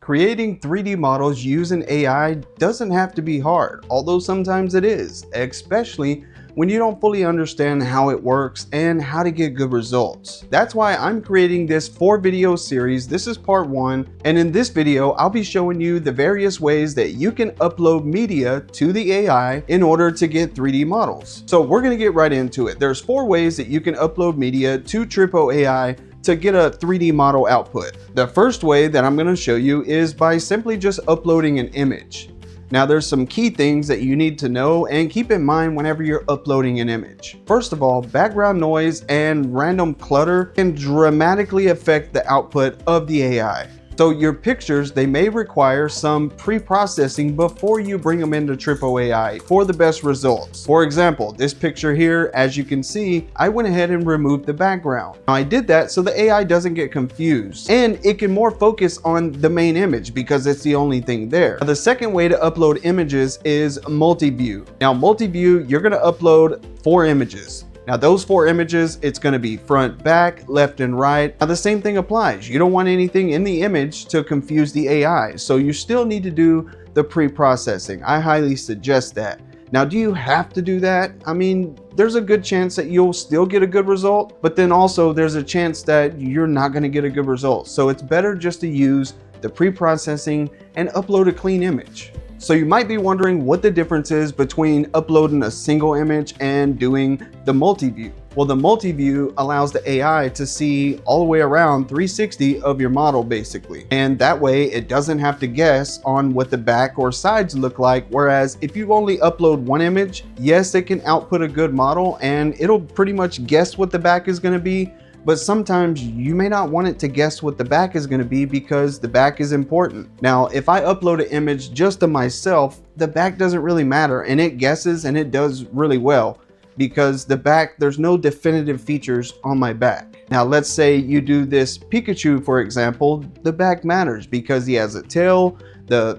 Creating 3D models using AI doesn't have to be hard, although sometimes it is, especially when you don't fully understand how it works and how to get good results. That's why I'm creating this 4-video series. This is part 1, and in this video I'll be showing you the various ways that you can upload media to the AI in order to get 3D models. So we're going to get right into it. There's 4 ways that you can upload media to Tripo AI to get a 3D model output. The first way that I'm going to show you is by simply just uploading an image. Now there's some key things that you need to know and keep in mind whenever you're uploading an image. First of all, background noise and random clutter can dramatically affect the output of the AI. So your pictures, they may require some pre-processing before you bring them into Tripo AI for the best results. For example, this picture here, as you can see, I went ahead and removed the background. Now I did that so the AI doesn't get confused and it can more focus on the main image because it's the only thing there. Now, the second way to upload images is multi-view. Now multi-view, you're gonna upload 4 images. Now those 4 images, it's going to be front, back, left, and right. Now the same thing applies. You don't want anything in the image to confuse the AI. So you still need to do the pre-processing. I highly suggest that. Now, do you have to do that? I mean, there's a good chance that you'll still get a good result, but then also there's a chance that you're not going to get a good result. So it's better just to use the pre-processing and upload a clean image. So you might be wondering what the difference is between uploading a single image and doing the multi-view. Well, the multi-view allows the AI to see all the way around 360 of your model basically. And that way it doesn't have to guess on what the back or sides look like. Whereas if you only upload one image, yes, it can output a good model and it'll pretty much guess what the back is going to be. But sometimes you may not want it to guess what the back is going to be because the back is important. Now, if I upload an image just to myself, the back doesn't really matter and it guesses and it does really well because the back, there's no definitive features on my back. Now, let's say you do this Pikachu, for example, the back matters because he has a tail,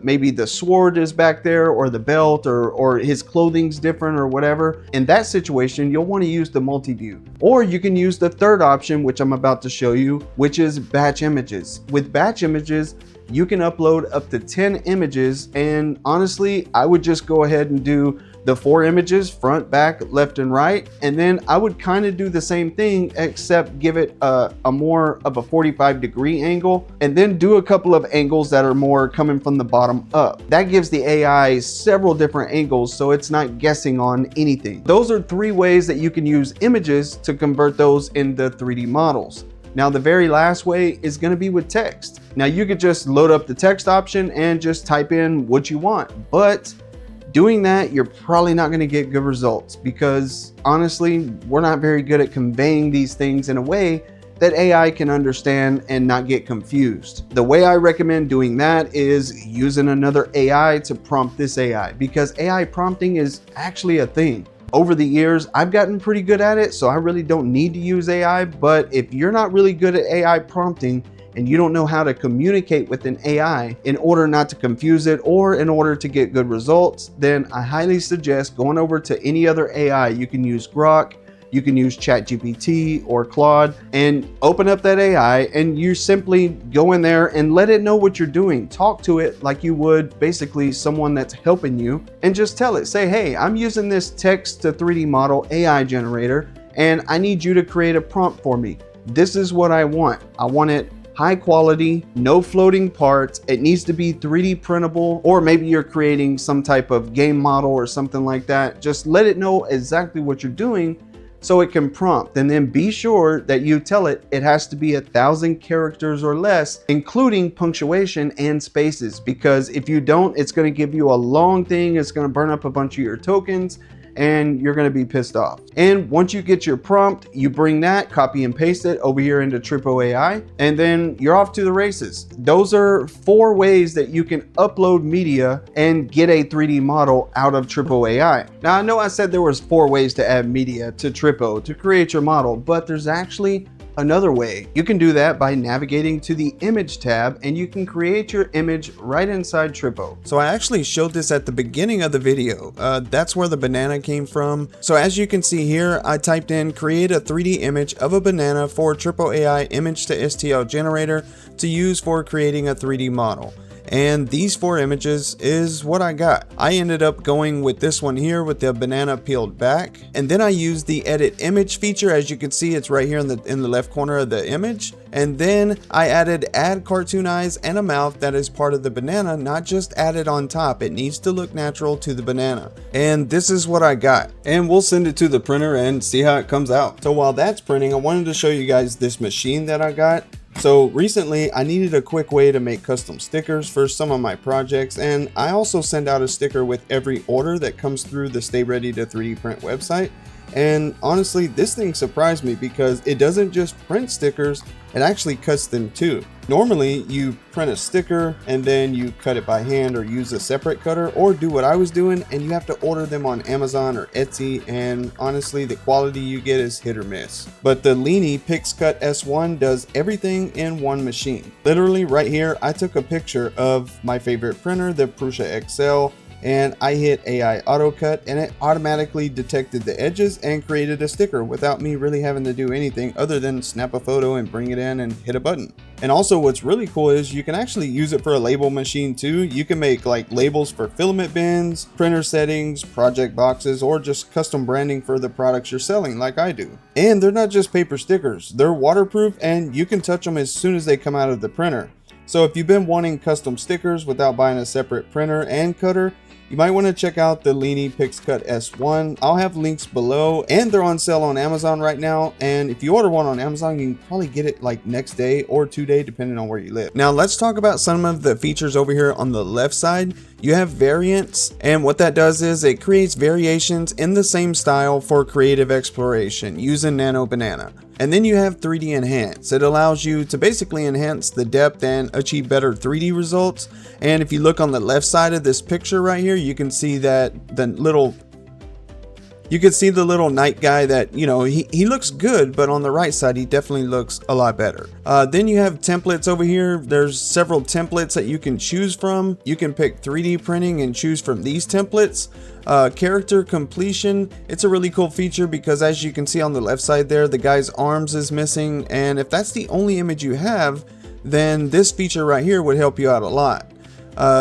maybe the sword is back there or the belt or his clothing's different or whatever. In that situation, you'll want to use the multi-view. Or you can use the third option, which I'm about to show you, which is batch images. With batch images, you can upload up to 10 images. And honestly, I would just go ahead and do the 4 images, front, back, left, and right. And then I would kind of do the same thing, except give it a more of a 45-degree angle, and then do a couple of angles that are more coming from the bottom up. That gives the AI several different angles, so it's not guessing on anything. Those are 3 ways that you can use images to convert those into 3D models. Now, the very last way is going to be with text. Now, you could just load up the text option and just type in what you want, but doing that, you're probably not going to get good results because honestly, we're not very good at conveying these things in a way that AI can understand and not get confused. The way I recommend doing that is using another AI to prompt this AI because AI prompting is actually a thing. Over the years, I've gotten pretty good at it, so I really don't need to use AI, but if you're not really good at AI prompting, and you don't know how to communicate with an AI in order not to confuse it or in order to get good results, then I highly suggest going over to any other AI. You can use Grok, you can use ChatGPT or Claude, and open up that AI and you simply go in there and let it know what you're doing. Talk to it like you would basically someone that's helping you and just tell it, say, hey, I'm using this text to 3D model AI generator and I need you to create a prompt for me. This is what I want. I want it high quality, no floating parts. It needs to be 3D printable, or maybe you're creating some type of game model or something like that. Just let it know exactly what you're doing so it can prompt, and then be sure that you tell it it has to be 1,000 characters or less, including punctuation and spaces, because if you don't, it's going to give you a long thing. It's going to burn up a bunch of your tokens and you're going to be pissed off. And once you get your prompt, you bring that, copy and paste it over here into Tripo AI, and then you're off to the races. Those are 4 ways that you can upload media and get a 3D model out of Tripo AI. Now, I know I said there was 4 ways to add media to Tripo to create your model, but there's actually another way. You can do that by navigating to the image tab, and you can create your image right inside Tripo. So I actually showed this at the beginning of the video. That's where the banana came from. So as you can see here, I typed in create a 3D image of a banana for Tripo AI image to STL generator to use for creating a 3D model. And these 4 images is what I got. I ended up going with this one here with the banana peeled back, and then I used the edit image feature. As you can see, it's right here in the left corner of the image. And then I add cartoon eyes and a mouth that is part of the banana, not just added on top. It needs to look natural to the banana. And this is what I got. And we'll send it to the printer and see how it comes out. So while that's printing, I wanted to show you guys this machine that I got. So recently I needed a quick way to make custom stickers for some of my projects, and I also send out a sticker with every order that comes through the Stay Ready to 3D Print website. And honestly, this thing surprised me because it doesn't just print stickers, it actually cuts them too. Normally you print a sticker and then you cut it by hand or use a separate cutter, or do what I was doing and you have to order them on Amazon or Etsy, and honestly the quality you get is hit or miss. But the Leany PixCut S1 does everything in one machine. Literally right here I took a picture of my favorite printer, the Prusa XL, and I hit AI AutoCut and it automatically detected the edges and created a sticker without me really having to do anything other than snap a photo and bring it in and hit a button. And also what's really cool is you can actually use it for a label machine too. You can make like labels for filament bins, printer settings, project boxes, or just custom branding for the products you're selling like I do. And they're not just paper stickers, they're waterproof and you can touch them as soon as they come out of the printer. So if you've been wanting custom stickers without buying a separate printer and cutter, you might want to check out the Leany PixCut S1. I'll have links below, and they're on sale on Amazon right now. And if you order one on Amazon, you can probably get it like next day or 2 day, depending on where you live. Now let's talk about some of the features over here on the left side. You have variants, and what that does is it creates variations in the same style for creative exploration using Nano Banana. And then you have 3D Enhance. It allows you to basically enhance the depth and achieve better 3D results. And if you look on the left side of this picture right here, you can see that the little night guy that, you know, he looks good, but on the right side, he definitely looks a lot better. Then you have templates over here. There's several templates that you can choose from. You can pick 3D printing and choose from these templates. Character completion, it's a really cool feature because as you can see on the left side there, the guy's arms is missing. And if that's the only image you have, then this feature right here would help you out a lot.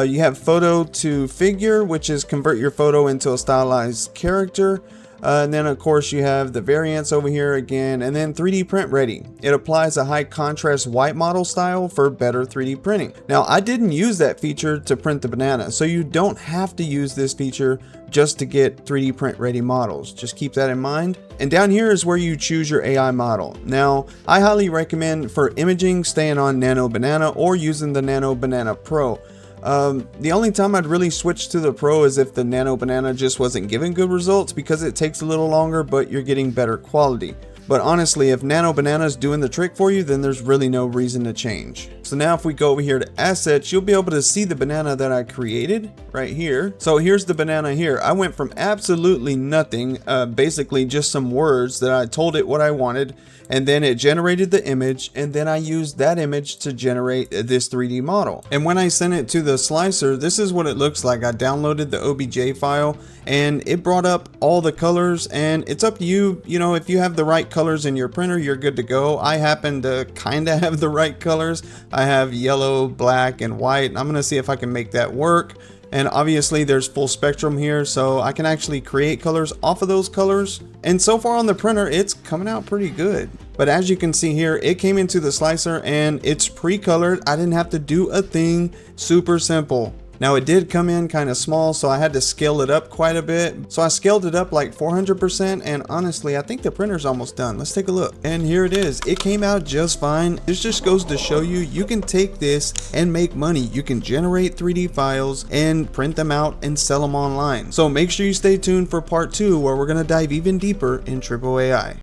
You have photo to figure, which is convert your photo into a stylized character. And then of course you have the variants over here again, and then 3D print ready. It applies a high contrast white model style for better 3D printing. Now I didn't use that feature to print the banana, so you don't have to use this feature just to get 3D print ready models. Just keep that in mind. And down here is where you choose your AI model. Now I highly recommend for imaging staying on Nano Banana or using the Nano Banana Pro. The only time I'd really switch to the Pro is if the Nano Banana just wasn't giving good results, because it takes a little longer but you're getting better quality. But honestly, if Nano Banana is doing the trick for you, then there's really no reason to change. So now if we go over here to assets, you'll be able to see the banana that I created right here. So here's the banana here. I went from absolutely nothing, basically just some words that I told it what I wanted, and then it generated the image, and then I used that image to generate this 3D model. And when I sent it to the slicer, this is what it looks like. I downloaded the OBJ file and it brought up all the colors, and it's up to you. You know, if you have the right colors in your printer, you're good to go. I happen to kind of have the right colors. I have yellow, black, and white. I'm gonna see if I can make that work. And obviously there's full spectrum here, so I can actually create colors off of those colors. And so far on the printer, it's coming out pretty good. But as you can see here, it came into the slicer and it's pre-colored. I didn't have to do a thing. Super simple. Now it did come in kind of small, so I had to scale it up quite a bit. So I scaled it up like 400%, and honestly, I think the printer's almost done. Let's take a look. And here it is. It came out just fine. This just goes to show you, you can take this and make money. You can generate 3D files and print them out and sell them online. So make sure you stay tuned for part 2, where we're gonna dive even deeper in Tripo AI.